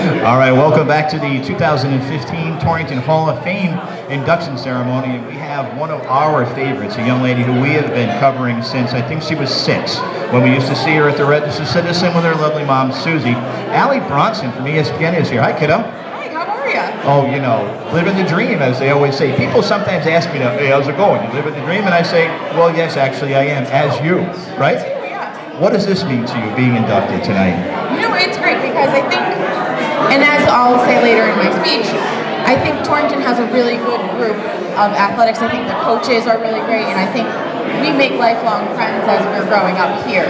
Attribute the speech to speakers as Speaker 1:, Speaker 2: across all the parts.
Speaker 1: All right, welcome back to the 2015 Torrington Hall of Fame induction ceremony. And we have one of our favorites, a young lady who we have been covering since I think she was 6, when we used to see her at the Register Citizen with her lovely mom, Susie. HOF-Ali Bronson from ESPN is here. Hi, kiddo.
Speaker 2: Hi, how are you?
Speaker 1: Oh, you know, living the dream, as they always say. People sometimes ask me, hey, how's it going? You living the dream? And I say, well, yes, actually, I am, as you, right? What does this mean to you, being inducted tonight?
Speaker 2: You know, it's great because I think, and as I'll say later in my speech, I think Torrington has a really good group of athletics. I think the coaches are really great, and I think we make lifelong friends as we're growing up here.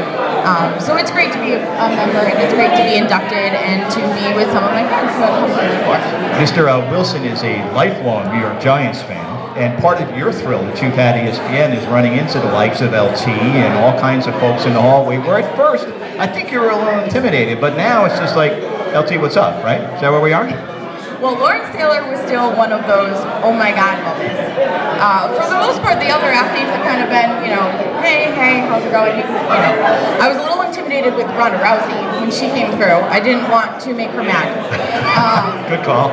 Speaker 2: So it's great to be a member, and it's great to be inducted and to be with some of my friends who I've come before.
Speaker 1: Mr. Wilson is a lifelong New York Giants fan. And part of your thrill that you've had ESPN is running into the likes of LT and all kinds of folks in the hallway, where at first, I think you were a little intimidated, but now it's just like, LT, what's up, right? Is that where we are?
Speaker 2: Well, Lawrence Taylor was still one of those, oh my God moments. For the most part, the other athletes have kind of been, you know, hey, how's it going? You know, I was a little intimidated with Ronda Rousey when she came through. I didn't want to make her mad.
Speaker 1: Good call.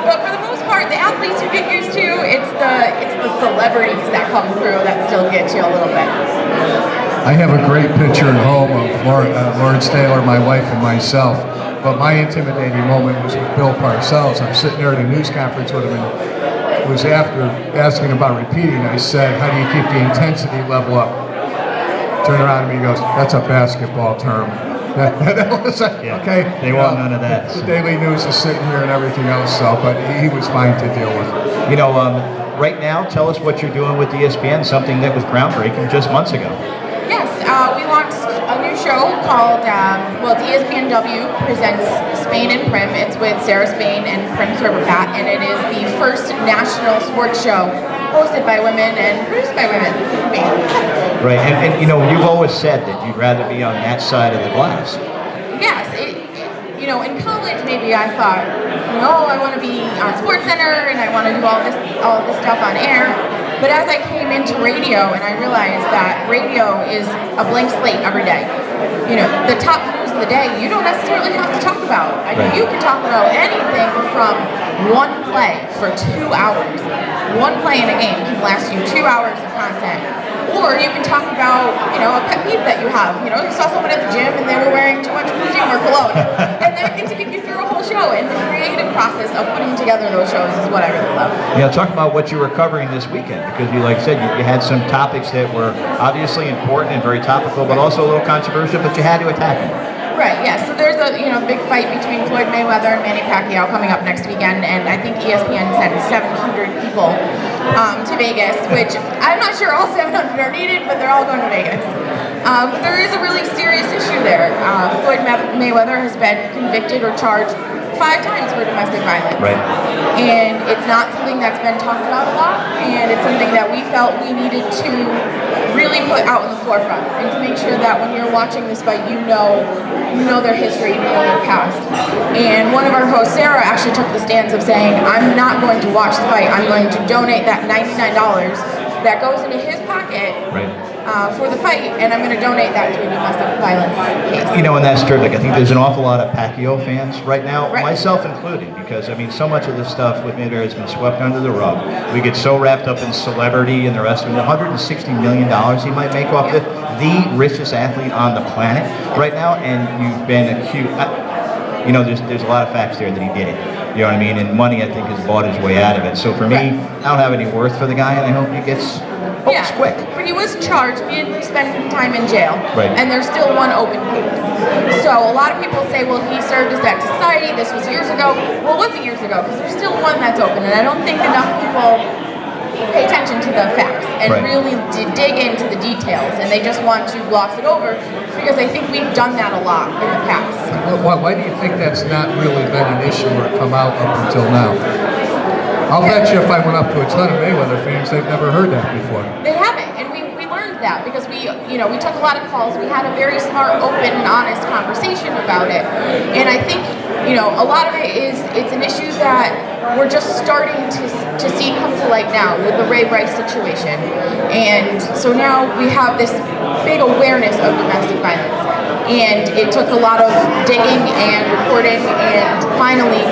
Speaker 2: But for the most part, the athletes you get used to, it's the celebrities that come through that still get you a little bit.
Speaker 3: I have a great picture at home of Lawrence Taylor, my wife, and myself. But my intimidating moment was with Bill Parcells. I'm sitting there at a news conference with him, and it was after asking about repeating. I said, how do you keep the intensity level up? Turned around to me and goes, that's a basketball term. That was okay.
Speaker 1: They want none of that.
Speaker 3: The Daily News is sitting here and everything else, so, but he was fine to deal with.
Speaker 1: You know, right now, tell us what you're doing with ESPN, something that was groundbreaking just months ago.
Speaker 2: Yes, we launched a new show called, it's ESPNW presents Spain and Prim. It's with Sarah Spain and Prim Serberpat, and it is the first national sports show hosted by women and produced by women.
Speaker 1: Right, and you know, you've always said that you'd rather be on that side of the glass.
Speaker 2: Yes, you know, in college maybe I thought, I want to be on SportsCenter and I want to do all this stuff on air. But as I came into radio and I realized that radio is a blank slate every day. You know, the top news of the day, you don't necessarily have to talk about. I mean, you can talk about anything from one play for 2 hours. One play in a game can last you 2 hours of content. Or you can talk about, a pet peeve that you have. You saw someone at the gym and they were wearing too much perfume or cologne. And that can take you through a whole show. And the creative process of putting together those shows is what I really love.
Speaker 1: Yeah, talk about what you were covering this weekend, because you, like I said, you had some topics that were obviously important and very topical, but also a little controversial, but you had to attack them.
Speaker 2: Right, yeah, so there's a big fight between Floyd Mayweather and Manny Pacquiao coming up next weekend, and I think ESPN sent 700 people to Vegas, which I'm not sure all 700 are needed, but they're all going to Vegas. But there is a really serious issue there. Floyd Mayweather has been convicted or charged 5 times for domestic violence.
Speaker 1: Right.
Speaker 2: And it's not something that's been talked about a lot, and it's something that we felt we needed to really put out in the forefront, and to make sure that when you're watching this fight, you know their history, you know their past. And one of our hosts, Sarah, actually took the stance of saying, I'm not going to watch the fight, I'm going to donate that $99 that goes into his pocket for the fight, and I'm going to donate that to a domestic violence case.
Speaker 1: And that's terrific. I think there's an awful lot of Pacquiao fans right now, myself included, because, so much of this stuff with Mayweather has been swept under the rug. We get so wrapped up in celebrity and the rest of it. $160 million he might make off it. The richest athlete on the planet right now, and you've been accused. There's a lot of facts there that he did it. You know what I mean? And money, I think, has bought his way out of it. So for me, I don't have any worth for the guy, and I hope he gets quick.
Speaker 2: When he was charged, he didn't spend time in jail, and there's still one open case. So a lot of people say, well, he served his debt to society, this was years ago. Well, it wasn't years ago, because there's still one that's open, and I don't think enough people pay attention to the facts and really dig into the details, and they just want to gloss it over, because I think we've done that a lot in the past.
Speaker 3: Why do you think that's not really been an issue or come out up until now? I'll bet you if I went up to a ton of Mayweather fans, they've never heard that before.
Speaker 2: They haven't, and we learned that because we took a lot of calls. We had a very smart, open, and honest conversation about it, and I think a lot of it is it's an issue that we're just starting to see come to light now with the Ray Rice situation, and so now we have this big awareness of domestic violence. And it took a lot of digging and reporting, and finally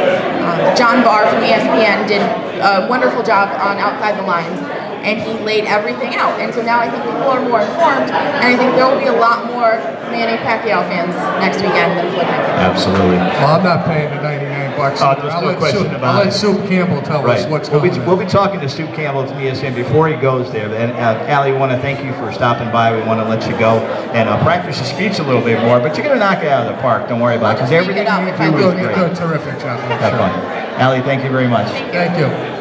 Speaker 2: John Barr from ESPN did a wonderful job on Outside the Lines, and he laid everything out. And so now I think people are more informed, and I think there will be a lot more Manny Pacquiao fans next weekend than Floyd Mayweather.
Speaker 1: Absolutely.
Speaker 3: Well, I'm not paying the $99.
Speaker 1: Just no question about
Speaker 3: I'll
Speaker 1: it.
Speaker 3: let Soup Campbell tell us what's going on.
Speaker 1: We'll be talking to Stu Campbell from ESPN before he goes there. And Allie, we want to thank you for stopping by. We want to let you go and practice your speech a little bit more, but you're going to knock it out of the park. Don't worry about it, because everything you do is great.
Speaker 3: You're doing a terrific job.
Speaker 1: Have fun. Allie, thank you very much.
Speaker 3: Thank you.